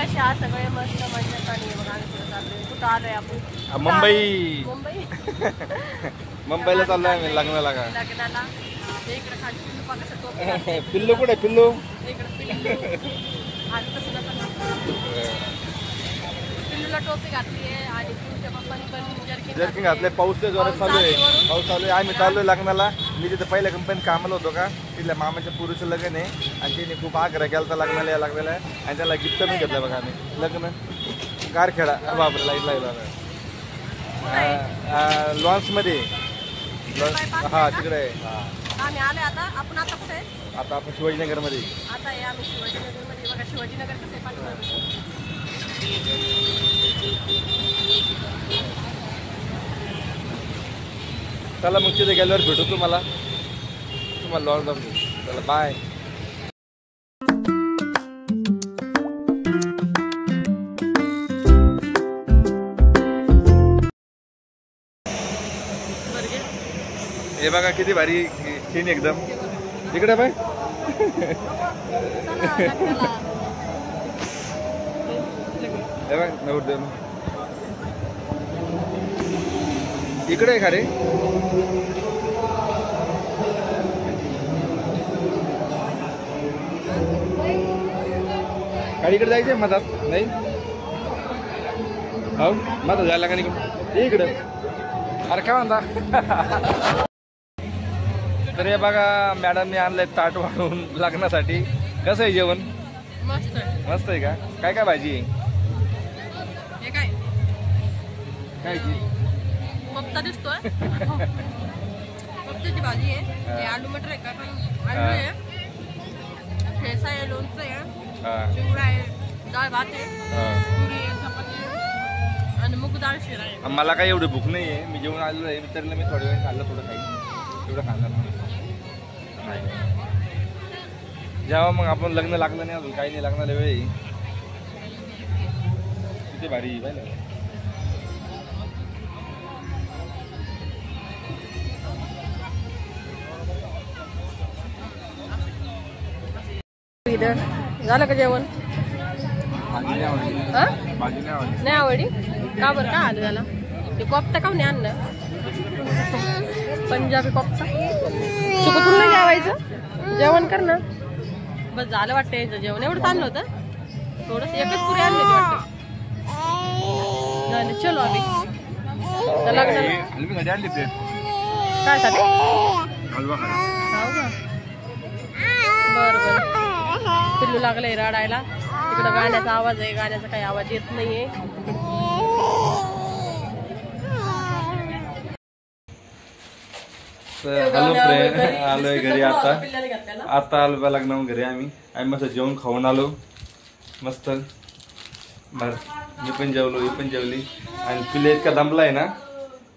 कशा सगळे मस्त मजेत आणि बघा आम्ही चाललोय कुठं आलोय आपण मुंबई मुंबईला चाललोय आम्ही लग्नाला लग्नाला इकडे खाली पिल्लू पाहा कसं टोपी पिल्लू कुठे पिल्लू इकडे पिल्लू आज तसं पिल्लूला टोपी घातली आहे आणि पिल्लूच्या पप्पांनी पण जर्किंग घातले. पाऊस जोरात चालू आहे पाऊस चालू आहे. आम्ही चाललोय लग्नाला. मी तिथे पहिल्या कंपनीत कामाला होतो का तिथल्या मामाच्या पुरुषचं लग्न आहे आणि तिने खूप आग्रह केला तर लग्नाला यायला लागलेला आहे आणि त्याला गिफ्ट पण घेतलं बघा आम्ही. लग्न कारखेडा बापरे लाईट लागला लॉन्स मध्ये हा तिकडे आहे. आम्ही आले आता आपण आता कुठे आता आपण शिवाजीनगर मध्ये आता आहे आम्ही शिवाजीनगर मध्ये. बघा शिवाजीनगर कसं आहे पाठवलं. चला मग तिथे गेल्यावर भेटू तुम्हाला लॉन्च दाखवू. चला बाय. हे बघा किती भारी सीन एकदम. इकडे बाय हे बघ नवरदेव इकडे आहे का रे. गाडीकडे जायचंय मधात नाही हो मधात जायला का नाही इकडे. अरे काय म्हणता. तर हे बघा मॅडमने आणलंय ताट वाढून लग्नासाठी. कसं आहे जेवण. मस्त मस्त आहे का. काय काय भाजी आहे. हे काय काय कोफ्ता दिसतोय कोफ्त्याची भाजी आहे. हे आलू मटर आहे का पण आलू आहे ठेचा आहे लोणचं आहे चिवडा आहे डाळ भात आहे पुरी आहे चपाती आहे आणि मूग डाळ शिरा आहे. मला काही एवढी भूक नाही आहे. मी जेवण आलेलो आहे तर मी थोड्या वेळ खाल्लं थोडं काही एवढं खाणार नाही. जेव्हा मग आपण लग्न लागलं नाही अजून काही नाही लग्नाला वेळ किती भारी पाहिलं. झालं का जेवण. भाजी नाही आवडली का बरं. का आलं झाला ते कोफ्ता का नाही आणलं. पंजाबी कोफ्ता चुकतून नाही जेवायचं. जेवण कर ना बस झालं वाटतं. यायचं जेवण एवढं चाललं होतं थोडंसं एकच पुरी आणली वाटतं. झालं चलो आम्ही काय साठी बरं पिल्लू लागलंय रडायला. तिकडं गाण्याचा आवाज आहे. गाण्याचा काही आवाज येत नाहीये. हॅलो फ्रेंड आलोय घरी आता आलो लग्न घरी. आम्ही मस्त जेवण खाऊन आलो मस्त. बर मी पण जेवलो ही पण जेवली आणि पिल्ल्या इतका दमलाय ना.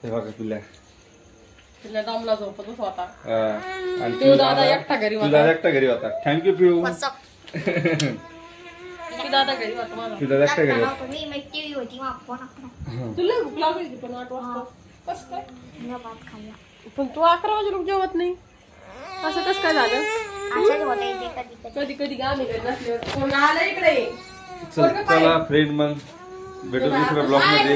हे बघा पिल्ल्या दमला झोपतच होता आणि दादा एकटा घरी होता. थँक्यू पिऊ. दादा घरी होता दादा एकटा घरी होता. तुला भूक लागली पण 8 वाजता कसं काय. पण तू 11 वाजे लोक जेवत नाही असं कसं काय झालं. कधी कधी गावी नसल्यावर कोण आलं इकडे. चला फ्रेंड मग भेटू दुसऱ्या ब्लॉग मध्ये.